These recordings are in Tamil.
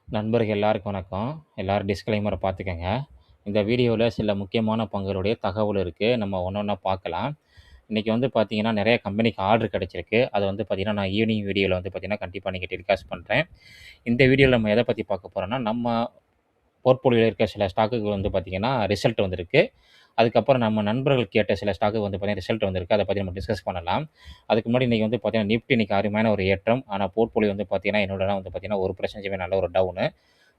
நண்பர்கள் எல்லாருக்கும் வணக்கம். எல்லாரும் டிஸ்க்ளைமர பார்த்துக்கங்க. இந்த வீடியோல சில முக்கியமான பங்குகளுடைய தகவல் இருக்கு. நம்ம ஒண்ணொண்ணா பார்க்கலாம். இன்னைக்கு வந்து பார்த்தீங்கன்னா, நெறைய கம்பெனிக்கு ஆர்டர் கிடைச்சிருக்கு. அத வந்து பார்த்தீங்கன்னா, நான் ஈவினிங் வீடியோல வந்து பார்த்தீங்கன்னா, கண்டிப்பா இன்னைக்கு டெலிகாஸ்ட் பண்றேன். இந்த வீடியோல நம்ம எத பத்தி பார்க்க போறோம்னா, நம்ம போர்ட்ஃபோலியோல இருக்க சில ஸ்டாக்குகள் வந்து பார்த்தீங்கன்னா, ரிசல்ட் வந்திருக்கு. அதுக்கப்புறம் நம்ம நண்பர்கள் கேட்ட சில ஸ்டாக்கு வந்து பார்த்தீங்கன்னா, ரிசல்ட் வந்திருக்கு. அத பத்தி நம்ம டிஸ்கஸ் பண்ணலாம். அதுக்கு முன்னாடி இன்னைக்கு வந்து பார்த்தீங்கன்னா, நிஃப்டி இன்னைக்கு அருமையான ஒரு ஏற்றம். ஆனா போர்ட்ஃபோலியோ வந்து பார்த்தீங்கன்னா, என்னோடலாம் வந்து பார்த்தீங்கன்னா, 1% நல்ல ஒரு டவுனு.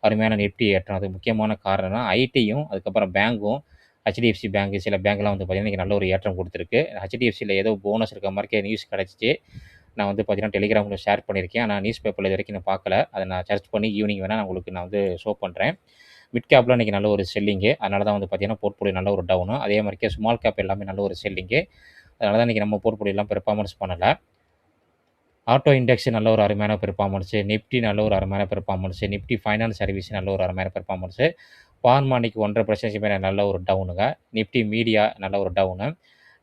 அருமையான நிஃப்டி ஏற்றம். அதுக்கு முக்கியமான காரணம் ஐடியும், அதுக்கப்புறம் பேங்க்கும், ஹெச்டிஎஃப்சி பேங்க் சில பேங்க்லாம் வந்து பார்த்தீங்கன்னா, இன்னைக்கு நல்ல ஒரு ஏற்றம் குடுத்துருக்கு. ஹெச்டிஎஃப்சில ஏதோ போனஸ் இருக்க மாரிக்கே நியூஸ் கிடைச்சுச்சு. நான் வந்து பார்த்தீங்கன்னா, டெலிகிராம்ல ஷேர் பண்ணியிருக்கேன். ஆனா நியூஸ் பேப்பர்ல இதுவரைக்கும் நான் பார்க்கல. அத நான் சர்ச் பண்ணி ஈவினிங் வேணா நான் உங்களுக்கு நான் வந்து ஷோ பண்றேன். மிட் கேப்ல இன்னைக்கு நல்ல ஒரு செல்லிங்கு. அதனால தான் வந்து பார்த்தீங்கன்னா, போர்ட்ஃபோலியோ நல்ல ஒரு டவுனு. அதே மாரிக்கே ஸ்மால் கேப் எல்லாமே நல்ல ஒரு செல்லிங்கு. அதனால தான் இன்னைக்கு நம்ம போர்ட்ஃபோலியோலாம் பெர்ஃபார்மன்ஸ் பண்ணல. ஆட்டோ இண்டெக்ஸ் நல்ல ஒரு அருமையான பெர்ஃபார்மன்ஸு. நிஃப்டி நல்ல ஒரு அருமையான பெர்ஃபார்மன்ஸு. நிஃப்டி ஃபைனான்ஸ் சர்வீஸ் நல்ல ஒரு அருமையான பெர்ஃபார்மன்ஸு. ஃபார்மா இன்னைக்கு 1.5% மேல நல்ல ஒரு டவுனுங்க. நிஃப்டி மீடியா நல்ல ஒரு டவுனு.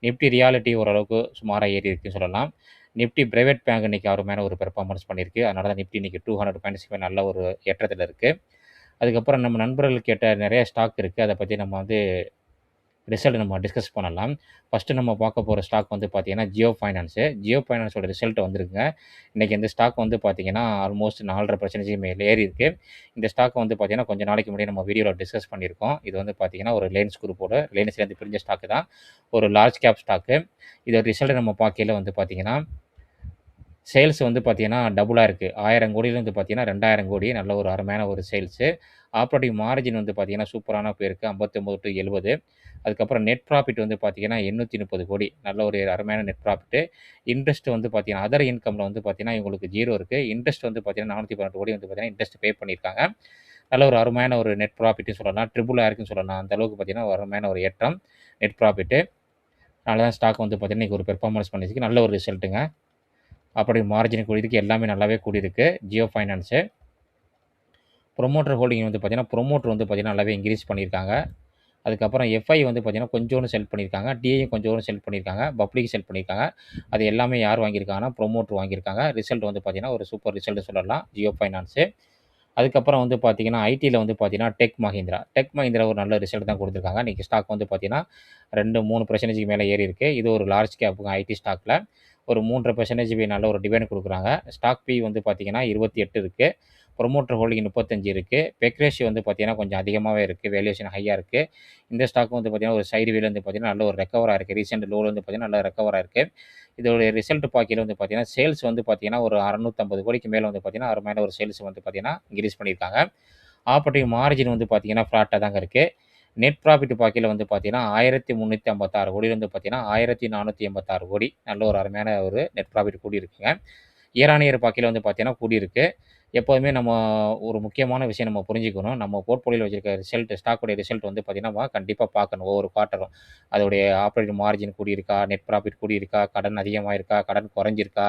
நிஃப்டி ரியாலிட்டி ஓரளவுக்கு சுமாரா ஏறி இருக்குன்னு சொல்லலாம். நிஃப்டி பிரைவேட் பேங்க் இன்னைக்கு அருமையான ஒரு பெர்ஃபார்மன்ஸ் பண்ணியிருக்கு. அதனால தான் நிஃப்டி இன்னைக்கு 200 பாயிண்ட்ஸ்க்கு மேல நல்ல ஒரு ஏற்றத்தில இருக்கு. அதுக்கப்புறம் நம்ம நண்பர்கள் கேட்ட நெறைய ஸ்டாக் இருக்கு. அத பத்தி நம்ம வந்து ரிசல்ட் நம்ம டிஸ்கஸ் பண்ணலாம். ஃபர்ஸ்ட்டு நம்ம பார்க்க போற ஸ்டாக் வந்து பார்த்தீங்கன்னா, ஜியோ ஃபைனான்ஸு. ஜியோ ஃபைனான்ஸோட ரிசல்ட் வந்திருக்குங்க. இன்னைக்கு இந்த ஸ்டாக் வந்து பார்த்தீங்கன்னா, ஆல்மோஸ்ட் 4.5% மேல ஏறியிருக்கு. இந்த ஸ்டாக் வந்து பார்த்தீங்கன்னா, கொஞ்ச நாளைக்கு முன்னாடி நம்ம வீடியோல டிஸ்கஸ் பண்ணியிருக்கோம். இது வந்து பார்த்தீங்கன்னா, ஒரு ரிலையன்ஸ் குரூப்போட ரிலையன்ஸ்லேருந்து பிரிஞ்ச ஸ்டாக்கு தான். ஒரு லார்ஜ் கேப் ஸ்டாக்கு. இதோட ரிசல்ட்ட நம்ம பார்க்கையில வந்து பார்த்தீங்கன்னா, சேல்ஸ் வந்து பார்த்தீங்கன்னா, டபுளா இருக்கு. 1000 கோடியிலேருந்து பார்த்தீங்கன்னா, 2000 கோடி நல்ல ஒரு அருமையான ஒரு சேல்ஸு. ஆப்பரேட்டிங் மார்ஜின் வந்து பார்த்தீங்கன்னா, சூப்பரான போயிருக்கு. 59-70. அதுக்கப்புறம் நெட் ப்ராஃபிட் வந்து பார்த்தீங்கன்னா, 830 கோடி. நல்ல ஒரு அருமையான நெட் ப்ராஃபிட்டு. இன்ட்ரெஸ்ட் வந்து பார்த்தீங்கன்னா, அதர் இன்கம்ல வந்து பார்த்தீங்கன்னா, இவங்களுக்கு 0 இருக்கு. இன்ட்ரெஸ்ட் வந்து பார்த்தீங்கன்னா, 418 கோடி வந்து பார்த்தீங்கன்னா, இன்ட்ரெஸ்ட் பே பண்ணியிருக்காங்க. நல்ல ஒரு அருமையான ஒரு நெட் ப்ராஃபிட்ன்னு சொல்லலாம். ட்ரிபிள் ஆயிருக்குன்னு சொல்லலாம். அந்த அளவுக்கு பார்த்தீங்கன்னா, ஒரு அருமையான ஒரு ஏற்றம். Net profit. அதனால தான் ஸ்டாக் வந்து பார்த்தீங்கன்னா, இன்னைக்கு ஒரு பெர்ஃபார்மன்ஸ் பண்ணிருக்கு. நல்ல ஒரு ரிசல்ட்டுங்க. அப்படி மார்ஜின் கூடியிருக்கு. எல்லாமே நல்லாவே கூடியிருக்கு. ஜியோ ஃபைனான்ஸு. புரமோட்டர் ஹோல்டிங் வந்து பார்த்தீங்கன்னா, புரமோட்டர் வந்து பார்த்தீங்கன்னா, நல்லாவே இன்கிரீஸ் பண்ணியிருக்காங்க. அதுக்கப்புறம் எஃப்ஐ வந்து பார்த்தீங்கன்னா, கொஞ்சோண்டு செல் பண்ணியிருக்காங்க. டிஐயும் கொஞ்சோண்டு செல் பண்ணியிருக்காங்க. பப்ளிக் செல் பண்ணியிருக்காங்க. அது எல்லாமே யார் வாங்கியிருக்காங்கன்னா, புரமோட்டர் வாங்கியிருக்காங்க. ரிசல்ட் வந்து பார்த்தீங்கன்னா, ஒரு சூப்பர் ரிசல்ட் சொல்லலாம். ஜியோ ஃபைனான்ஸு. அதுக்கப்புறம் வந்து பார்த்தீங்கன்னா, ஐடில வந்து பார்த்தீங்கன்னா, டெக் மஹிந்திரா. டெக் மஹிந்திரா ஒரு நல்ல ரிசல்ட் தான் குடுத்துருக்காங்க. இன்னைக்கு ஸ்டாக் வந்து பார்த்தீங்கன்னா, 2, 3% மேல ஏறியிருக்கு. இது ஒரு லார்ஜ் கேப்புங்க ஐடி ஸ்டாக்ல. ஒரு 3.5% நல்ல ஒரு டிவிடெண்ட் குடுக்குறாங்க. ஸ்டாக் பி வந்து பார்த்தீங்கன்னா, 28 இருக்கு. புரமோட்டர் ஹோல்டிங் 35 இருக்கு. பெக் ரேஷியோ வந்து பார்த்தீங்கன்னா, கொஞ்சம் அதிகமாவே இருக்கு. வேல்யூவேஷன் ஹையா இருக்கு. இந்த ஸ்டாக் வந்து பார்த்தீங்கன்னா, ஒரு சைடு வேல வந்து பார்த்தீங்கன்னா, நல்ல ஒரு ரெக்கவர் ஆயிருக்கு. ரீசென்ட் லோல வந்து பார்த்தீங்கன்னா, நல்லா ரெக்கவர் ஆயிருக்கு. இதோடைய ரிசல்ட் பார்க்கையில வந்து பார்த்தீங்கன்னா, சேல்ஸ் வந்து பார்த்தீங்கன்னா, ஒரு 650 கோடிக்கு மேல வந்து பார்த்தீங்கன்னா, அருமையான ஒரு சேல்ஸ் வந்து பார்த்தீங்கன்னா, இன்கிரீஸ் பண்ணியிருக்காங்க. ஆப்பரேட்டிங் மார்ஜின் வந்து பார்த்தீங்கன்னா, ஃப்ளாட்டா தாங்க இருக்கு. நெட் ப்ராஃபிட் பார்க்கையில வந்து பார்த்தீங்கன்னா, 1356 கோடியிலிருந்து பார்த்தீங்கன்னா, 1486 கோடி. நல்ல ஒரு அருமையான ஒரு நெட் ப்ராஃபிட் கூடியிருக்குங்க. இயர் ஆன் இயர் பார்க்கையில வந்து பார்த்தீங்கன்னா, கூடியிருக்கு. எப்போதுமே நம்ம ஒரு முக்கியமான விஷயம் நம்ம புரிஞ்சுக்கணும். நம்ம போர்ட்ஃபோலியோல வச்சிருக்க ஸ்டாக்குடைய ரிசல்ட் வந்து பார்த்தீங்கன்னா, நம்ம கண்டிப்பா பார்க்கணும் ஒவ்வொரு குவார்ட்டரும். அதோடைய ஆப்பரேட்டிங் மார்ஜின் கூடியிருக்கா? நெட் ப்ராஃபிட் கூடியிருக்கா? கடன் அதிகமாயிருக்கா? கடன் குறைஞ்சிருக்கா?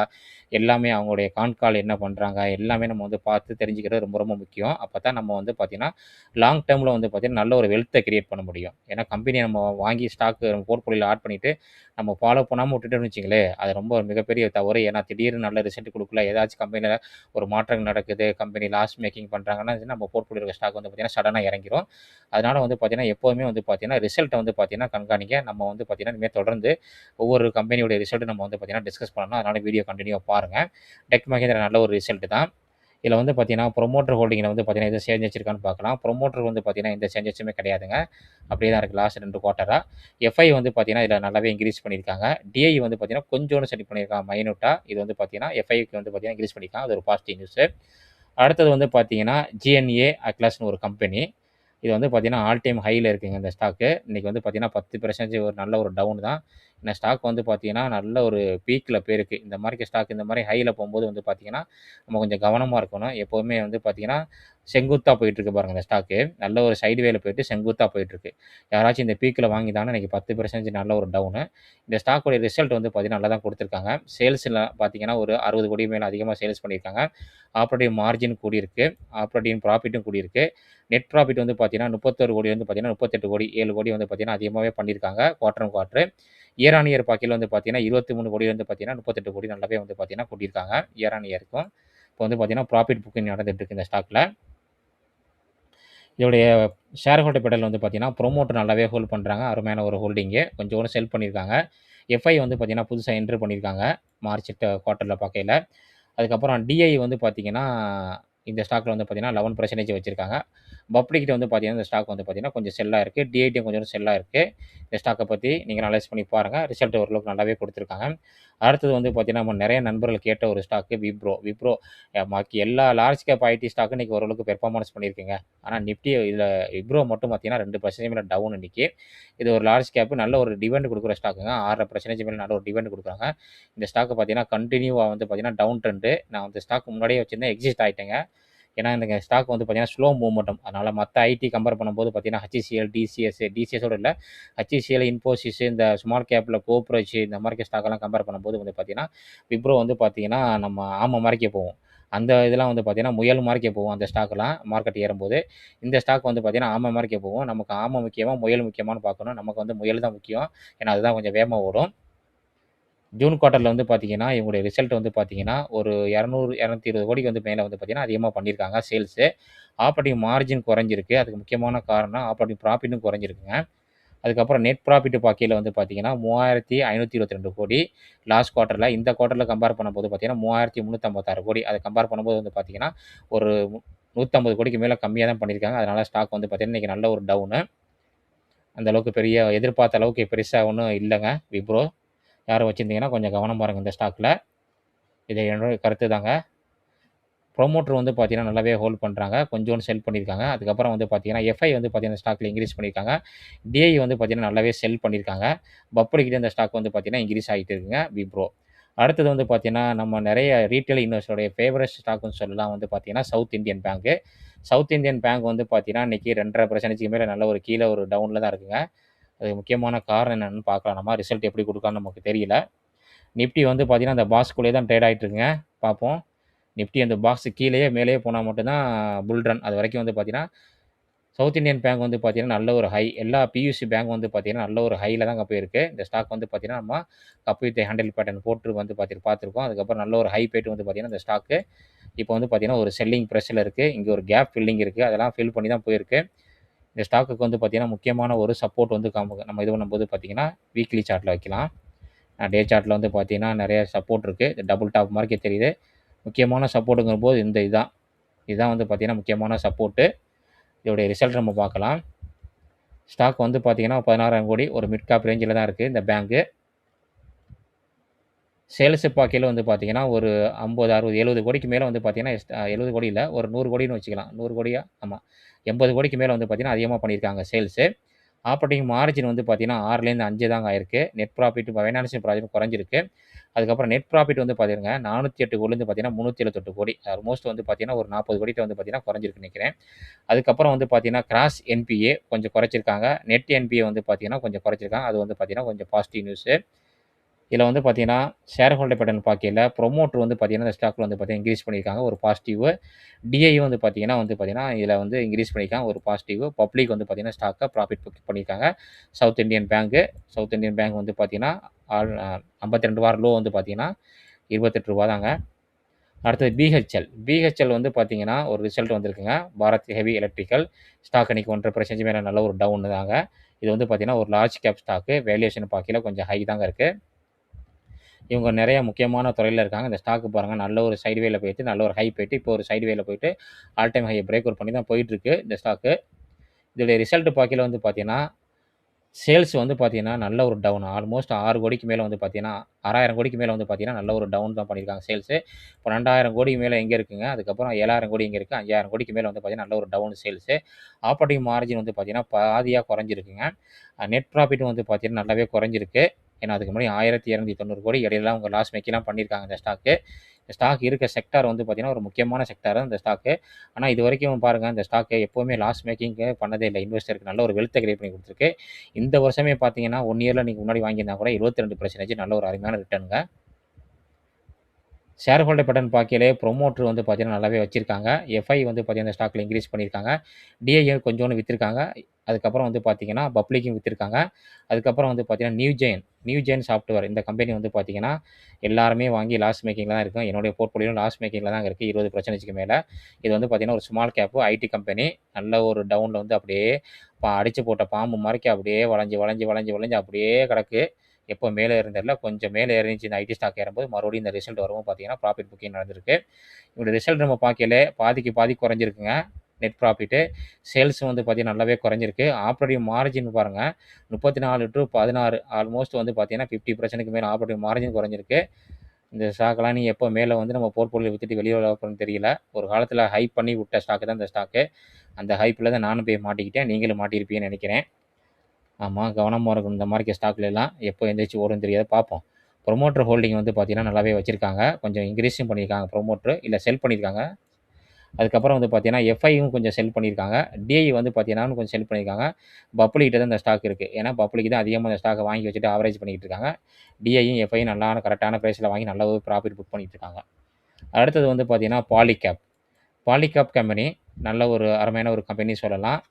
எல்லாமே அவங்களுடைய கால் என்ன பண்றாங்க? எல்லாமே நம்ம வந்து பார்த்து தெரிஞ்சுக்கிறது ரொம்ப ரொம்ப முக்கியம். அப்பதான் நம்ம வந்து பார்த்தீங்கன்னா, லாங் டெர்ம்ல வந்து பார்த்தீங்கன்னா, நல்ல ஒரு வெல்த்த கிரியேட் பண்ண முடியும். ஏன்னா கம்பெனிய நம்ம வாங்கி ஸ்டாக் போர்ட்ஃபோலியோல ஆட் பண்ணிட்டு, நம்ம ஃபாலோ பண்ணாம விட்டுட்டோம்னு வச்சுக்கங்களேன், அது ரொம்ப ஒரு மிகப்பெரிய தவறு. ஏன்னா திடீர்னு நல்ல ரிசல்ட் குடுக்கல. ஏதாச்சும் கம்பெனில ஒரு மாற்றங்கள் நடக்குது. கம்பெனி லாஸ் மேக்கிங் பண்றாங்கன்னா, நம்ம போர்ட்ஃபோலியோல இருக்க ஸ்டாக் வந்து பார்த்தீங்கன்னா, சடனா இறங்கிரும். அதனால வந்து பார்த்தீங்கன்னா, எப்போதுமே வந்து பார்த்தீங்கன்னா, ரிசல்ட்ட வந்து பார்த்தீங்கன்னா, கண்காணிங்க. நம்ம வந்து பார்த்தீங்கன்னா, இனிமே தொடர்ந்து ஒவ்வொரு கம்பெனியோட ரிசல்ட் நம்ம வந்து பார்த்தீங்கன்னா, டிஸ்கஸ் பண்ணணும். அதனால வீடியோ கன்டினியூவா பாருங்க. டெக் மஹிந்திரா நல்ல ஒரு ரிசல்ட் தான். இதில வந்து பார்த்தீங்கன்னா, புரமோட்டர் ஹோல்டிங்கில வந்து பார்த்தீங்கன்னா, எதுவும் சேஞ்சஸ் இருக்கான்னு பார்க்கலாம். புரமோட்டர் வந்து பார்த்தீங்கன்னா, எந்த சேஞ்சஸுமே கிடையாதுங்க. அப்படியே தான் இருக்கு லாஸ்ட் 2 குவார்ட்டரா. எஃப்ஐ வந்து பார்த்தீங்கன்னா, இதில நல்லாவே இன்கிரீஸ் பண்ணியிருக்காங்க. டிஐ வந்து பார்த்தீங்கன்னா, கொஞ்சோண்டு சரி பண்ணியிருக்காங்க மைனூட்டா. இது வந்து பார்த்தீங்கன்னா, எஃப்ஐக்கு வந்து பார்த்தீங்கன்னா, இன்கிரீஸ் பண்ணியிருக்காங்க. அது ஒரு பாசிட்டிவ் நியூஸு. அடுத்தது வந்து பார்த்தீங்கன்னா, ஜிஎன்ஏ அட்லாஸ்ன்னு ஒரு கம்பெனி. இது வந்து பார்த்தீங்கன்னா, ஆல் டைம் ஹைல இருக்குங்க இந்த ஸ்டாக்கு. இன்னைக்கு வந்து பார்த்தீங்கன்னா, 10% ஒரு நல்ல ஒரு டவுன் தான். இந்த ஸ்டாக் வந்து பார்த்தீங்கன்னா, நல்ல ஒரு பீக்ல போயிருக்கு. இந்த மாரி ஸ்டாக் இந்த மாரி ஹைல போம்போது வந்து பார்த்தீங்கன்னா, நம்ம கொஞ்சம் கவனமா இருக்கணும். எப்பவுமே வந்து பார்த்தீங்கன்னா, செங்குத்தா போயிட்டுருக்கு பாருங்க இந்த ஸ்டாக்கு. நல்ல ஒரு சைடு வேல போயிட்டு செங்குத்தா போயிட்டுருக்கு. யாராச்சும் இந்த பீக்ல வாங்கியிருந்தாங்கன்னா, இன்னைக்கு 10% நல்ல ஒரு டவுனு. இந்த ஸ்டாக்கோட ரிசல்ட் வந்து பார்த்தீங்கன்னா, நல்லா தான் குடுத்துருக்காங்க. சேல்ஸ்ல பார்த்தீங்கன்னா, ஒரு 60 கோடி மேல அதிகமா சேல்ஸ் பண்ணியிருக்காங்க. ஆப்பரேட்டிங் மார்ஜின் கூடியிருக்கு. ஆப்பரேட்டிங் ப்ராஃபிட்டும் கூடியிருக்கு. நெட் ப்ராஃபிட் வந்து பார்த்தீங்கன்னா, 31 கோடி வந்து பார்த்தீங்கன்னா, 38 கோடி, 7 கோடி வந்து பார்த்தீங்கன்னா, அதிகமாவே பண்ணியிருக்காங்க. Quarter on quarter. Year on year பார்க்கையில வந்து பார்த்தீங்கன்னா, 23 கோடி வந்து பார்த்தீங்கன்னா, 38 கோடி நல்லாவே வந்து பார்த்தீங்கன்னா கூட்டியிருக்காங்க. Year on இயருக்கும். இப்போ வந்து பார்த்தீங்கன்னா, ப்ராஃபிட் புக்கிங் நடந்துட்டு இருக்கு இந்த ஸ்டாக்ல. இதோடைய ஷேர் ஹோல்டர் பேட்டர்ல வந்து பார்த்தீங்கன்னா, ப்ரொமோட்டர் நல்லாவே ஹோல்ட் பண்றாங்க. அருமையான ஒரு ஹோல்டிங்கு. கொஞ்சோண்டு செல் பண்ணியிருக்காங்க. எஃப்ஐ வந்து பார்த்தீங்கன்னா, புதுசா என்டர் பண்ணியிருக்காங்க. மார்ச் குவார்ட்டர்ல பார்க்கையில. அதுக்கப்புறம் டிஐ வந்து பார்த்தீங்கன்னா, இந்த ஸ்டாக்ல வந்து பார்த்தீங்கன்னா 11% வச்சிருக்காங்க. பப்ளிக் கிட்ட வந்து பார்த்தீங்கன்னா, இந்த ஸ்டாக் வந்து பார்த்தீங்கன்னா, கொஞ்சம் செல்லா இருக்கு. டிஐடியும் கொஞ்சம் செல்லா இருக்கு. இந்த ஸ்டாக்க பத்தி நீங்க அனலைஸ் பண்ணி பாருங்க. ரிசல்ட் ஓரளவுக்கு நல்லாவே குடுத்துருக்காங்க. அடுத்தது வந்து பார்த்தீங்கன்னா, நம்ம நெறைய நண்பர்கள் கேட்ட ஒரு ஸ்டாக்கு விப்ரோ. விப்ரோ பாக்கி எல்லா லார்ஜ் கேப் ஐடி ஸ்டாக்கும் இன்னைக்கு ஓரளவுக்கு பெர்ஃபார்மன்ஸ் பண்ணியிருக்குங்க. ஆனா நிஃப்டி இதுல விப்ரோ மட்டும் பார்த்தீங்கன்னா 2% மேல டவுன் இன்னைக்கு. இது ஒரு லார்ஜ் கேப் நல்ல ஒரு டிவிடெண்ட் குடுக்குற ஸ்டாக்குங்க. 6.5% மேல நல்ல ஒரு டிவிடெண்ட் குடுக்குறாங்க. இந்த ஸ்டாக் பார்த்தீங்கன்னா, கன்டினியூவா வந்து பார்த்தீங்கன்னா, டவுன் ட்ரெண்டு. நான் அந்த ஸ்டாக் முன்னாடியே வச்சிருந்தேன். எக்ஸிட் ஆயிட்டேங்க. ஏன்னா, இந்த ஸ்டாக் வந்து பார்த்தீங்கன்னா, ஸ்லோ மூவ்மெண்டம். அதனால மத்த ஐடி கம்பேர் பண்ணும்போது பார்த்தீங்கன்னா, HCL, DCS டிசிஎஸோட இல்ல. HCL, இன்ஃபோசிஸ் இந்த ஸ்மால் கேப்ல கோப்ரோச் இந்த மாரி ஸ்டாக்லாம் கம்பேர் பண்ணும்போது வந்து பார்த்தீங்கன்னா, விப்ரோ வந்து பார்த்தீங்கன்னா, நம்ம ஆம மாரிக்கே போகும். அந்த இதெல்லாம் வந்து பார்த்தீங்கன்னா, முயல் மாரிக்கே போகும் அந்த ஸ்டாக்லாம் மார்க்கெட் ஏறும்போது. இந்த ஸ்டாக் வந்து பார்த்தீங்கன்னா, ஆம மாரிக்கே போகும். நமக்கு ஆம முக்கியமா, முயல் முக்கியமான்னு பார்க்கணும். நமக்கு வந்து முயல் தான் முக்கியம். ஏன்னா, அதுதான் கொஞ்சம் வேகமா ஓடும். ஜூன் குவார்ட்டர்ல வந்து பார்த்தீங்கன்னா, இவங்களுடைய ரிசல்ட் வந்து பார்த்தீங்கன்னா, ஒரு 200, 220 கோடிக்கு வந்து மேல வந்து பார்த்தீங்கன்னா, அதிகமா பண்ணியிருக்காங்க சேல்ஸு. ஆப்பரேட்டிங் மார்ஜின் குறைஞ்சிருக்கு. அதுக்கு முக்கியமான காரணம் ஆப்பரேட்டிங் ப்ராஃபிட்டும் குறைஞ்சிருக்குங்க. அதுக்கப்புறம் நெட் ப்ராஃபிட் பார்க்கையில வந்து பார்த்தீங்கன்னா, 3522 கோடி லாஸ்ட் குவார்ட்டர்ல. இந்த குவார்ட்டர்ல கம்பேர் பண்ணும்போது பார்த்தீங்கன்னா, 3356 கோடி. அத கம்பேர் பண்ணும்போது வந்து பார்த்தீங்கன்னா, ஒரு 150 கோடிக்கு மேல கம்மியா தான் பண்ணியிருக்காங்க. அதனால ஸ்டாக் வந்து பார்த்தீங்கன்னா, இன்னைக்கு நல்ல ஒரு டவுனு. அந்த அளவுக்கு பெரிய எதிர்பார்த்த அளவுக்கு பெருசா ஒண்ணும் இல்லங்க விப்ரோ. யாரும் வச்சிருந்தீங்கன்னா கொஞ்சம் கவனமா இருங்க இந்த ஸ்டாக்ல. இது என்னோட கருத்து தாங்க. ப்ரொமோட்டர் வந்து பார்த்தீங்கன்னா, நல்லாவே ஹோல்ட் பண்றாங்க. கொஞ்சோண்டு செல் பண்ணியிருக்காங்க. அதுக்கப்புறம் வந்து பார்த்தீங்கன்னா, எஃப்ஐ வந்து பார்த்தீங்கன்னா, ஸ்டாக்ல இன்கிரீஸ் பண்ணியிருக்காங்க. டிஐ வந்து பார்த்தீங்கன்னா, நல்லாவே செல் பண்ணியிருக்காங்க. பப்ளிக்கிட்ட இந்த ஸ்டாக் வந்து பார்த்தீங்கன்னா, இன்கிரீஸ் ஆகிட்டு இருக்குங்க விப்ரோ. அடுத்தது வந்து பார்த்தீங்கன்னா, நம்ம நெறைய ரீட்டெயில் இன்வெஸ்டருடைய ஃபேவரட் ஸ்டாக்ன்னு சொல்லலாம் வந்து பார்த்தீங்கன்னா, சவுத் இந்தியன் பேங்க்கு. சவுத் இந்தியன் பேங்க் வந்து பார்த்தீங்கன்னா, இன்னைக்கு 2.5% மேல நல்ல ஒரு கீழ ஒரு டவுன்ல தான் இருக்குங்க. அதுக்கு முக்கியமான காரணம் என்னன்னு பார்க்கலாம் நம்ம. ரிசல்ட் எப்படி குடுக்கான்னு நமக்கு தெரியல. நிஃப்டி வந்து பார்த்தீங்கன்னா, அந்த பாக்ஸ்குள்ளேயே தான் ட்ரேட் ஆயிட்டு இருக்குங்க. பார்ப்போம். நிஃப்டி அந்த பாக்ஸ் கீழயே மேலேயே போனா மட்டும் தான் புல் ரன். அதுவரைக்கும் வந்து பார்த்தீங்கன்னா, சவுத் இந்தியன் பேங்க் வந்து பார்த்தீங்கன்னா, நல்ல ஒரு ஹை. எல்லா பியூசி பேங்க் வந்து பார்த்தீங்கன்னா, நல்ல ஒரு ஹைல தாங்க போயிருக்கு. இந்த ஸ்டாக் வந்து பார்த்தீங்கன்னா, நம்ம கப் வித் ஹேண்டில் பேட்டர்ன் போட்டு வந்து பார்த்துருக்கோம். அதுக்கப்புறம் நல்ல ஒரு ஹை போயிட்டு வந்து பார்த்தீங்கன்னா, இந்த ஸ்டாக்கு இப்போ வந்து பார்த்தீங்கன்னா, ஒரு செல்லிங் பிரஷர்ல இருக்கு. இங்க ஒரு கேப் ஃபில்லிங் இருக்கு. அதெல்லாம் ஃபில் பண்ணி தான் போயிருக்கு. இந்த ஸ்டாக்குக்கு வந்து பார்த்தீங்கன்னா, முக்கியமான ஒரு சப்போர்ட் வந்து நம்ம இது பண்ணும்போது பார்த்தீங்கன்னா, வீக்லி சார்ட்ல வைக்கலாம். டே சார்ட்ல வந்து பார்த்தீங்கன்னா, நெறைய சப்போர்ட் இருக்கு. டபுள் டாப் மாரிக்கே தெரியுது. முக்கியமான சப்போர்ட்டுங்கும்போது இந்த இதுதான். இதுதான் வந்து பார்த்தீங்கன்னா, முக்கியமான சப்போர்ட்டு. இதோடைய ரிசல்ட் நம்ம பார்க்கலாம். ஸ்டாக் வந்து பார்த்தீங்கன்னா, 16,000 கோடி ஒரு மிட் கேப் ரேஞ்சில தான் இருக்கு இந்த பேங்க்கு. சேல்ஸ் பார்க்கையில வந்து பார்த்தீங்கன்னா, ஒரு 50, 60, 70 கோடிக்கு மேல வந்து பார்த்தீங்கன்னா, 70 கோடி இல்ல. ஒரு 100 கோடின்னு வச்சுக்கலாம். 100 கோடியா? ஆமா. 80 கோடிக்கு மேல வந்து பார்த்தீங்கன்னா, அதிகமா பண்ணியிருக்காங்க சேல்ஸு. ஆப்பரேட்டிங் மார்ஜின் வந்து பார்த்தீங்கன்னா, 6லேருந்து 5 தாங்க ஆயிருக்கு. நெட் ப்ராஃபிட் ஃபைனான்சியல் ப்ராஃபிட் குறைஞ்சிருக்கு. அதுக்கப்புறம் நெட் ப்ராஃபிட் வந்து பார்த்தீங்கன்னா, 408 கோடிலேருந்து பார்த்தீங்கன்னா, 378 கோடி. ஆல்மோஸ்ட் வந்து பார்த்தீங்கன்னா, ஒரு 40 கோடிட்ட வந்து பார்த்தீங்கன்னா, குறைஞ்சிருக்குன்னு நெனைக்கிறேன். அதுக்கப்புறம் வந்து பார்த்தீங்கன்னா, கிராஸ் என்பிஏ கொஞ்சம் குறைச்சிருக்காங்க. நெட் என்பிஏ வந்து பார்த்தீங்கன்னா, கொஞ்சம் குறைச்சிருக்காங்க. அது வந்து பார்த்தீங்கன்னா, கொஞ்சம் பாசிட்டிவ் நியூஸு. இதில வந்து பார்த்தீங்கன்னா, ஷேர் ஹோல்டர் பேட்டர்ன் பார்க்கையில ப்ரொமோட்டர் வந்து பார்த்தீங்கன்னா, இந்த ஸ்டாக்ல வந்து பார்த்தீங்கன்னா, இன்கிரீஸ் பண்ணியிருக்காங்க ஒரு பாசிட்டிவ். டிஐயும் வந்து பார்த்தீங்கன்னா, இதில வந்து இன்கிரீஸ் பண்ணியிருக்காங்க ஒரு பாசிட்டிவ். பப்ளிக் வந்து பார்த்தீங்கன்னா, ஸ்டாக்க ப்ராஃபிட் புக் பண்ணியிருக்காங்க. சவுத் இந்தியன் பேங்க்கு. சவுத் இந்தியன் பேங்க் வந்து பார்த்தீங்கன்னா, ஆல் 52 வார லோ வந்து பார்த்தீங்கன்னா, ரூ. 28 தாங்க. அடுத்தது பிஹெச்எல். பிஹெச்எல் வந்து பார்த்தீங்கன்னா, ஒரு ரிசல்ட் வந்திருக்குங்க. Bharat heavy electrical. ஸ்டாக் இன்னைக்கு 1.5% மேல நல்ல ஒரு டவுன் தாங்க. இது வந்து பார்த்தீங்கன்னா, ஒரு லார்ஜ் கேப் ஸ்டாக்கு. வேல்யூவேஷன் பார்க்கையில கொஞ்சம் ஹை தாங்க இருக்கு. இவங்க நெறைய முக்கியமான துறையில இருக்காங்க. இந்த ஸ்டாக் பாருங்க நல்ல ஒரு சைட்வேல போயிட்டு, நல்ல ஒரு ஹை போயிட்டு, இப்போ ஒரு சைட்வேல போயிட்டு, ஆல் டைம் ஹைய பிரேக் அவுட் பண்ணி தான் போயிட்டுருக்கு இந்த ஸ்டாக்கு. இதோடைய ரிசல்ட் பார்க்கையில வந்து பார்த்தீங்கன்னா, சேல்ஸ் வந்து பார்த்தீங்கன்னா, நல்ல ஒரு டவுன். ஆல்மோஸ்ட் 6 கோடிக்கு மேல வந்து பார்த்தீங்கன்னா, 6,000 கோடிக்கு மேல வந்து பார்த்தீங்கன்னா, நல்ல ஒரு டவுன் தான் பண்ணியிருக்காங்க சேல்ஸு. 12,000 கோடிக்கு மேல எங்க இருக்குங்க? அதுக்கப்புறம் 7,000 கோடி எங்க இருக்கு? 5,000 கோடிக்கு மேல வந்து பார்த்தீங்கன்னா, நல்ல ஒரு டவுன் சேல்ஸு. ஆப்பரேட்டிங் மார்ஜின் வந்து பார்த்தீங்கன்னா, பாதியா குறைஞ்சிருக்குங்க. நெட் ப்ராஃபிட்டும் வந்து பார்த்தீங்கன்னா, நல்லாவே குறைஞ்சிருக்கு. ஏன்னா, அதுக்கு முன்னாடி 1,290 கோடி இடையிலலாம் அவங்க லாஸ் மேக்கிங்லாம் பண்ணியிருக்காங்க இந்த ஸ்டாக்கு. இந்த ஸ்டாக் இருக்க செக்டார் வந்து பார்த்தீங்கன்னா, ஒரு முக்கியமான செக்டார் இந்த ஸ்டாக்கு. ஆனா, இதுவரைக்கும் பாருங்க இந்த ஸ்டாக்கு எப்பவுமே லாஸ் மேக்கிங்கே பண்ணதே இல்ல. இன்வெஸ்டருக்கு நல்ல ஒரு வெல்த்த கிரியேட் பண்ணி குடுத்துருக்கு. இந்த வருஷமே பார்த்தீங்கன்னா, 1 இயர்ல நீங்க முன்னாடி வாங்கியிருந்தா கூட 72% நல்ல ஒரு அருமையான ரிட்டர்ன்ங்க. ஷேர் ஹோல்டர் பேட்டர்ன் பார்க்கையிலே ப்ரொமோட்டர் வந்து பார்த்தீங்கன்னா நல்லாவே வச்சிருக்காங்க. எஃப்ஐ வந்து பார்த்தீங்கன்னா ஸ்டாக்ல இன்கிரீஸ் பண்ணியிருக்காங்க. டிஐ கொஞ்சோண்டு வித்திருக்காங்க. அதுக்கப்புறம் வந்து பார்த்தீங்கன்னா பப்ளிக்கும் வித்திருக்காங்க. அதுக்கப்புறம் வந்து பார்த்தீங்கன்னா நியூஜென் சாஃப்ட்வேர் இந்த கம்பெனி வந்து பார்த்தீங்கன்னா எல்லாருமே வாங்கி லாஸ் மேக்கிங்ல தான் இருக்கும். என்னுடைய போர்ட்ஃபோலியோ லாஸ் மேக்கிங்ல தான் இருக்கு 20% மேல. இது வந்து பார்த்தீங்கன்னா ஒரு ஸ்மால் கேப் ஐடி கம்பெனி. நல்ல ஒரு டவுன்ல வந்து அப்படியே அடிச்சு போட்ட பாம்பு மாரிக்கு அப்படியே வளைஞ்சு அப்படியே கிடக்கு. எப்போ மேலே ஏறுனதில்ல. கொஞ்சம் மேலே ஏறிச்சு இந்த ஐடி ஸ்டாக் ஏறும்போது மறுபடியும் இந்த ரிசல்ட் வரவும் பார்த்தீங்கன்னா, ப்ராஃபிட் புக்கிங் நடந்திருக்கு. இவங்களோட ரிசல்ட் நம்ம பார்க்கையில பாதிக்கு பாதி குறைஞ்சிருக்குங்க. Net profit. சேல்ஸ் வந்து பார்த்தீங்கன்னா, நல்லாவே குறைஞ்சிருக்கு. ஆப்பரேட்டிவ் மார்ஜின் பாருங்க 34 டூ 16 ஆல்மோஸ்ட் வந்து பார்த்தீங்கன்னா, 50%க்கு மேல ஆப்பரேட்டிவ் மார்ஜின் குறைஞ்சிருக்கு. இந்த ஸ்டாக்லாம் நீ எப்போ மேலே வந்து நம்ம போர்ட்ஃபோலியோ வித்துட்டு வெளிய வர போறோம்னு தெரியல. ஒரு காலத்தில ஹைப் பண்ணி விட்ட ஸ்டாக் தான் இந்த ஸ்டாக்கு. அந்த ஹைப்ல தான் நானும் போய் மாட்டிக்கிட்டேன். நீங்களும் மாட்டியிருப்பீங்கன்னு நெனைக்கிறேன். ஆமா. கவனமா இருக்கணும். இந்த மாரி ஸ்டாக்லலாம் எப்போ எந்திரிச்சு ஓடும்னு தெரியாது. பார்ப்போம். புரமோட்டர் ஹோல்டிங் வந்து பார்த்தீங்கன்னா, நல்லாவே வச்சிருக்காங்க. கொஞ்சம் இன்கிரீஸும் பண்ணியிருக்காங்க புரமோட்டர். இல்ல செல் பண்ணியிருக்காங்க. அதுக்கப்புறம் வந்து பார்த்தீங்கன்னா, எஃப்ஐயும் கொஞ்சம் செல் பண்ணியிருக்காங்க. டிஐ வந்து பார்த்தீங்கன்னா, இன்னும் கொஞ்சம் செல் பண்ணியிருக்காங்க. பப்ளிகிட்ட தான் இந்த ஸ்டாக் இருக்கு. ஏன்னா, பப்ளிக் தான் அதிகமா இந்த ஸ்டாக்க வாங்கி வச்சுட்டு ஆவரேஜ் பண்ணிக்கிட்டு இருக்காங்க. டிஐயும், எஃப்ஐயும் நல்லான கரெக்ட்டான பிரைஸ்ல வாங்கி நல்லாவே ப்ராஃபிட் புக் பண்ணிட்டு இருக்காங்க. அடுத்தது வந்து பார்த்தீங்கன்னா, பாலிகேப். பாலிகாப் கம்பெனி நல்ல ஒரு அருமையான ஒரு கம்பெனி சொல்லலாம்.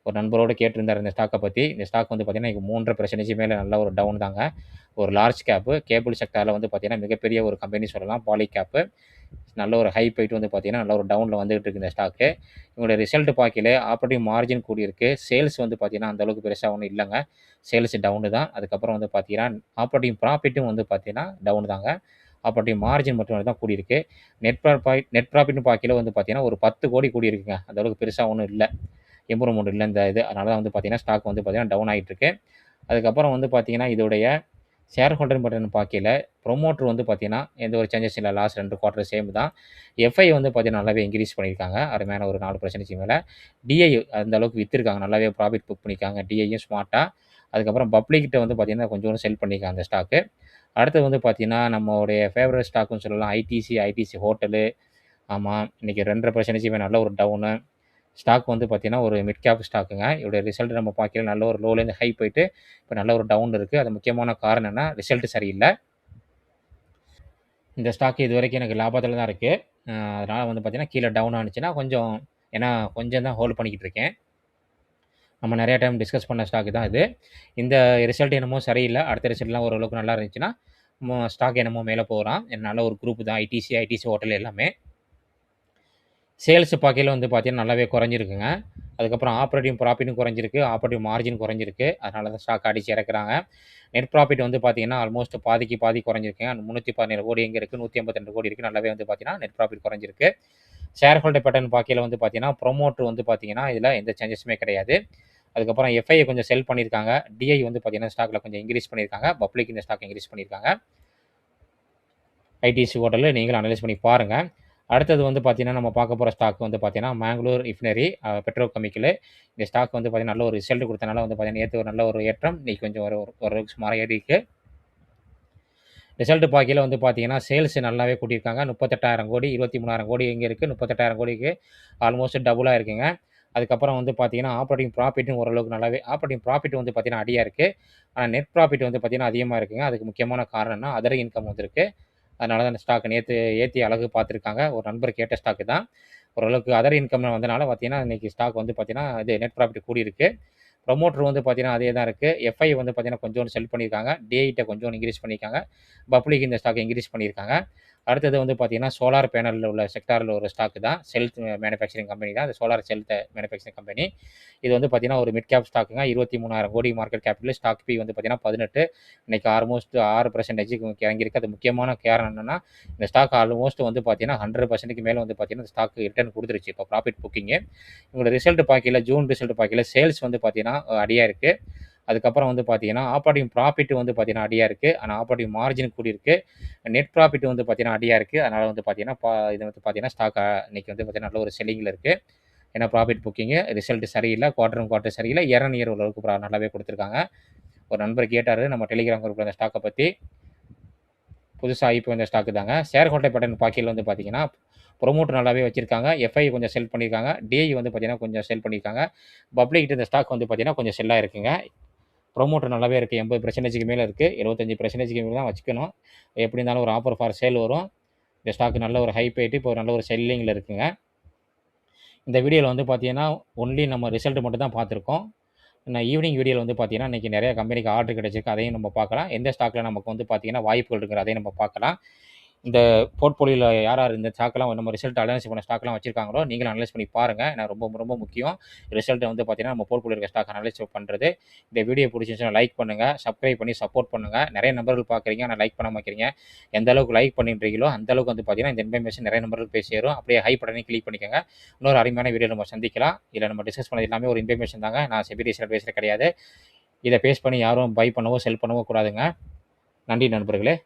ஒரு நண்பரோடு கேட்டிருந்தாரு இந்த ஸ்டாக்க பத்தி. இந்த ஸ்டாக் வந்து பார்த்தீங்கன்னா, இன்னைக்கு 3.5% மேல நல்ல ஒரு டவுன் தாங்க. ஒரு லார்ஜ் கேப்பு. கேபிள் செக்டார்ல வந்து பார்த்தீங்கன்னா, மிகப்பெரிய ஒரு கம்பெனி சொல்லலாம் பாலிகேப்பு. நல்ல ஒரு ஹை போயிட்டு வந்து பார்த்தீங்கன்னா, நல்ல ஒரு டவுன்ல வந்துகிட்டு இருக்கு இந்த ஸ்டாக்கு. இவங்களுடைய ரிசல்ட் பார்க்கையில ஆப்பரேட்டிவ் மார்ஜின் கூடியிருக்கு. சேல்ஸ் வந்து பார்த்தீங்கன்னா, அந்த அளவுக்கு பெருசா ஒண்ணும் இல்லங்க. சேல்ஸ் டவுனு தான். அதுக்கப்புறம் வந்து பார்த்தீங்கன்னா, ஆப்பரேட்டிவ் ப்ராஃபிட்டும் வந்து பார்த்தீங்கன்னா, டவுன் தாங்க. ஆப்பரேட்டிவ் மார்ஜின் மட்டும் தான் கூடியிருக்கு. நெட் ப்ராஃபிட்னு பார்க்கையில வந்து பார்த்தீங்கன்னா, ஒரு 10,00,00,000 கூடியிருக்குங்க. அந்த அளவுக்கு பெருசா ஒண்ணும் இல்ல. இம்ப்ரூவ்மென்ட் இல்ல இந்த இது. அதனால தான் வந்து பார்த்தீங்கன்னா, ஸ்டாக் வந்து பார்த்தீங்கன்னா, டவுன் ஆயிட்டு இருக்கு. அதுக்கப்புறம் வந்து பார்த்தீங்கன்னா, இதோடைய ஷேர் ஹோல்டர் பட்டன் பார்க்கையில, புரமோட்டர் வந்து பார்த்தீங்கன்னா, எந்த ஒரு சேஞ்சஸ் இல்ல. லாஸ்ட் 2 குவார்ட்டர் சேம் தான். எஃப்ஐ வந்து பார்த்தீங்கன்னா, நல்லாவே இன்கிரீஸ் பண்ணியிருக்காங்க. அருமையான ஒரு 4% மேல. டிஐ அந்த அளவுக்கு வித்திருக்காங்க. நல்லாவே ப்ராஃபிட் புக் பண்ணியிருக்காங்க. டிஐயும் ஸ்மார்ட்டா. அதுக்கப்புறம் பப்ளிக்கிட்ட வந்து பார்த்தீங்கன்னா, கொஞ்சோண்டு செல் பண்ணியிருக்காங்க அந்த ஸ்டாக்கு. அடுத்தது வந்து பார்த்தீங்கன்னா, நம்மளுடைய ஃபேவரைட் ஸ்டாக்ன்னு சொல்லலாம். ITC hotel. ஆமா. இன்னைக்கு 2.5% நல்ல ஒரு டவுனு. ஸ்டாக் வந்து பார்த்தீங்கன்னா, ஒரு மிட் கேப் ஸ்டாக்குங்க. இதோட ரிசல்ட் நம்ம பார்க்கையில நல்ல ஒரு லோலேருந்து ஹை போயிட்டு, இப்ப நல்ல ஒரு டவுன்ல இருக்கு. அது முக்கியமான காரணம் என்னன்னா, ரிசல்ட் சரியில்ல. இந்த ஸ்டாக் இதுவரைக்கும் எனக்கு லாபத்தில தான் இருக்கு. அதனால வந்து பார்த்தீங்கன்னா, கீழ டவுன் ஆனுச்சுன்னா கொஞ்சம் ஏன்னா கொஞ்சம் தான் ஹோல்ட் பண்ணிக்கிட்டு இருக்கேன். நம்ம நெறைய டைம் டிஸ்கஸ் பண்ண ஸ்டாக் தான் இது. இந்த ரிசல்ட் என்னமோ சரியில்ல. அடுத்த ரிசல்ட்லாம் ஓரளவுக்கு நல்லா இருந்துச்சுன்னா, ஸ்டாக் என்னமோ மேல போகலாம். நல்ல ஒரு குரூப் தான் ஐடிசி ஹோட்டல் எல்லாமே. சேல்ஸ் பார்க்கையில வந்து பார்த்தீங்கன்னா, நல்லாவே குறைஞ்சிருக்குங்க. அதுக்கப்புறம் ஆப்பரேட்டிங் ப்ராஃபிட்டும் குறைஞ்சிருக்கு. ஆப்பரேட்டிவ் மார்ஜின் குறைஞ்சிருக்கு. அதனால தான் ஸ்டாக் அடிச்சு இறக்குறாங்க. நெட் ப்ராஃபிட் வந்து பார்த்தீங்கன்னா, ஆல்மோஸ்ட் பாதிக்கு பாதி குறைஞ்சிருக்குங்க. 317 கோடி எங்க இருக்கு? 182 கோடி இருக்கு. நல்லாவே வந்து பார்த்தீங்கன்னா, நெட் ப்ராஃபிட் குறைஞ்சிருக்கு. ஷேர் ஹோல்டர் பேட்டர்ன் பார்க்கையில வந்து பார்த்தீங்கன்னா, புரமோட்டர் வந்து பார்த்தீங்கன்னா, இதில எந்த சேஞ்சஸுமே கிடையாது. அதுக்கப்புறம் எஃப்ஐ கொஞ்சம் செல் பண்ணியிருக்காங்க. டிஐ வந்து பார்த்தீங்கன்னா, ஸ்டாக்ல கொஞ்சம் இன்கிரீஸ் பண்ணியிருக்காங்க. பப்ளிக் இந்த ஸ்டாக் இன்கிரீஸ் பண்ணியிருக்காங்க. ஐடிசி ஹோட்டலு நீங்களும் அனலைஸ் பண்ணி பாருங்க. அடுத்தது வந்து பார்த்தீங்கன்னா, நம்ம பார்க்க போற ஸ்டாக் வந்து பார்த்தீங்கன்னா, மேங்களூர் ரிஃபைனரி பெட்ரோ கெமிக்கலு. இந்த ஸ்டாக் வந்து பார்த்தீங்கன்னா, நல்ல ஒரு ரிசல்ட் குடுத்தனால வந்து பார்த்தீங்கன்னா, நேத்து ஒரு நல்ல ஒரு ஏற்றம். இன்னைக்கு கொஞ்சம் ஓரளவுக்கு சுமாரா ஏறிருக்கு. ரிசல்ட் பார்க்கையில வந்து பார்த்தீங்கன்னா, சேல்ஸ் நல்லாவே கூட்டியிருக்காங்க. 38,000 கோடி, 23,000 கோடி எங்க இருக்கு? 38,000 கோடிக்கு ஆல்மோஸ்ட் டபுளா இருக்குங்க. அதுக்கப்புறம் வந்து பார்த்தீங்கன்னா, ஆப்பரேட்டிங் ப்ராஃபிட்டும் ஓரளவுக்கு நல்லாவே ஆப்பரேட்டிங் ப்ராஃபிட் வந்து பார்த்தீங்கன்னா, அடியா இருக்கு. ஆனா நெட் ப்ராஃபிட் வந்து பார்த்தீங்கன்னா, அதிகமா இருக்குங்க. அதுக்கு முக்கியமான காரணம்னா, அதர் இன்கம் வந்திருக்கு. அதனால தான் அந்த ஸ்டாக் நேத்து ஏத்தி அழகு பார்த்துருக்காங்க. ஒரு நண்பர் கேட்ட ஸ்டாக்கு தான். ஓரளவுக்கு அதர் இன்கம் வந்தனால பார்த்தீங்கன்னா, இன்னைக்கு ஸ்டாக் வந்து பார்த்தீங்கன்னா, இது நெட் ப்ராஃபிட் கூடியிருக்கு. ப்ரமோட்டர் வந்து பார்த்தீங்கன்னா, அதே தான் இருக்கு. எஃப்ஐ வந்து பார்த்தீங்கன்னா, கொஞ்சோண்டு செல் பண்ணியிருக்காங்க. டிஐட்ட கொஞ்சோண்டு இன்கிரீஸ் பண்ணியிருக்காங்க. பப்ளிக் இந்த ஸ்டாக்க இன்கிரீஸ் பண்ணியிருக்காங்க. அடுத்தது வந்து பார்த்தீங்கன்னா, சோலார் பேனல்ல உள்ள செக்டார்ல ஒரு ஸ்டாக் தான். செல்த் மேனுஃபேக்சரிங் கம்பெனி தான். அந்த சோலார் மேனுஃபேக்சரிங் கம்பெனி. இது வந்து பார்த்தீங்கன்னா, ஒரு மிட் கேப் ஸ்டாக்குங்க. 23,000 கோடி மார்க்கெட் கேப்பிட்டல். ஸ்டாக் பி வந்து பார்த்தீங்கன்னா 18. இன்னைக்கு ஆல்மோஸ்ட் 6% இறங்கியிருக்கு. அது முக்கியமான காரணம் என்னன்னா, இந்த ஸ்டாக் ஆல்மோஸ்ட் வந்து பார்த்தீங்கன்னா, 100%க்கு மேல வந்து பார்த்தீங்கன்னா, இந்த ஸ்டாக் ரிட்டர்ன் குடுத்துருச்சு. இப்போ ப்ராஃபிட் புக்கிங்கு. இவங்களோட ரிசல்ட் பார்க்கையில ஜூன் ரிசல்ட் பார்க்கையில சேல்ஸ் வந்து பார்த்தீங்கன்னா, அடியா இருக்கு. அதுக்கப்புறம் வந்து பார்த்தீங்கன்னா, ஆப்பரேட்டிங் ப்ராஃபிட் வந்து பார்த்தீங்கன்னா அடியா இருக்கு. ஆனா ஆப்பரேட்டிங் மார்ஜின் கூடியிருக்கு. நெட் ப்ராஃபிட் வந்து பார்த்தீங்கன்னா அடியா இருக்கு. அதனால வந்து பார்த்தீங்கன்னா, இது வந்து பார்த்தீங்கன்னா ஸ்டாக் இன்னைக்கு வந்து பார்த்தீங்கன்னா நல்ல ஒரு செல்லிங்ல இருக்கு. ஏன்னா ப்ராஃபிட் புக்கிங்கு ரிசல்ட் சரியில்ல. குவார்ட்டர் சரியில்ல. இயர் ஆன் இயர் ஓரளவுக்கு நல்லாவே குடுத்துருக்காங்க. ஒரு நண்பர் கேட்டாரு நம்ம டெலிகிராம் குரூப்ல அந்த ஸ்டாக்க பத்தி. புதுசா இப்போ இந்த ஸ்டாக் தாங்க. ஷேர் ஹோல்டர் பேட்டர்ன் பார்க்கையில வந்து பார்த்தீங்கன்னா, புரமோட்டர் நல்லாவே வச்சிருக்காங்க. எஃப்ஐ கொஞ்சம் செல் பண்ணியிருக்காங்க. டிஐ வந்து பார்த்தீங்கன்னா, கொஞ்சம் செல் பண்ணியிருக்காங்க. பப்ளிக் இந்த ஸ்டாக் வந்து பார்த்தீங்கன்னா, கொஞ்சம் செல்லா இருக்குங்க. ப்ரமோட்டர் நல்லாவே இருக்கு. 80%க்கு மேல இருக்கு. 75%க்கு மேல தான் வச்சுக்கணும். எப்படி இருந்தாலும் ஒரு ஆஃபர் ஃபார் சேல் வரும். இந்த ஸ்டாக் நல்ல ஒரு ஹை போயிட்டு இப்போ நல்ல ஒரு செல்லிங்கில் இருக்குங்க. இந்த வீடியோவில் வந்து பார்த்தீங்கன்னா ஒன்லி நம்ம ரிசல்ட் மட்டும் தான் பார்த்துருக்கோம். நான் ஈவினிங் வீடியோவில் வந்து பார்த்தீங்கன்னா இன்றைக்கி நிறைய கம்பெனிக்கு ஆர்டர் கிடைச்சிருக்கு, அதையும் நம்ம பார்க்கலாம். எந்த ஸ்டாக்கில் நமக்கு வந்து பார்த்தீங்கன்னா வாய்ப்புகள் இருக்குது அதையும் நம்ம பார்க்கலாம். இந்த போர்ட்ஃபோலியோவில் யார் யார் இந்த ஸ்டாக்லாம் நம்ம ரிசல்ட் அனலைஸ் பண்ண ஸ்டாக்லாம் வச்சிருக்காங்களோ நீங்களும் அனலைஸ் பண்ணி பாருங்கள். ஏன்னா ரொம்ப ரொம்ப முக்கியம் ரிசல்ட்டை வந்து பார்த்தீங்கன்னா நம்ம போர்ட்ஃபோலியோ இருக்க ஸ்டாக் அனலைஸ் பண்ணுறது. இந்த வீடியோ பிடிச்சிருந்துச்சுன்னா லைக் பண்ணுங்கள், சப்ஸ்கிரைப் பண்ணி சப்போர்ட் பண்ணுங்கள். நிறைய நம்பர்கள் பார்க்குறீங்க ஆனால் லைக் பண்ண மாட்டேங்கிறீங்க. எந்த அளவுக்கு லைக் பண்ணிட்டுருக்கீங்களோ அந்த அளவுக்கு வந்து பார்த்தீங்கன்னா இந்த இன்ஃபர்மேஷன் நிறைய நம்பர்கள் போய் சேரும். அப்படியே ஹை பட்டனை கிளிக் பண்ணிக்கோங்க. இன்னொரு அருமையான வீடியோ நம்ம சந்திக்கலாம். இதில் நம்ம டிஸ்கஸ் பண்ணது எல்லாமே ஒரு இன்ஃபர்மேஷன் தாங்க. நான் செபி ரிசல்ட் பேசுகிறது கிடையாது. இதை பேஸ் பண்ணி யாரும் பை பண்ணவோ செல் பண்ணவோ கூடாதுங்க. நன்றி நண்பர்களே.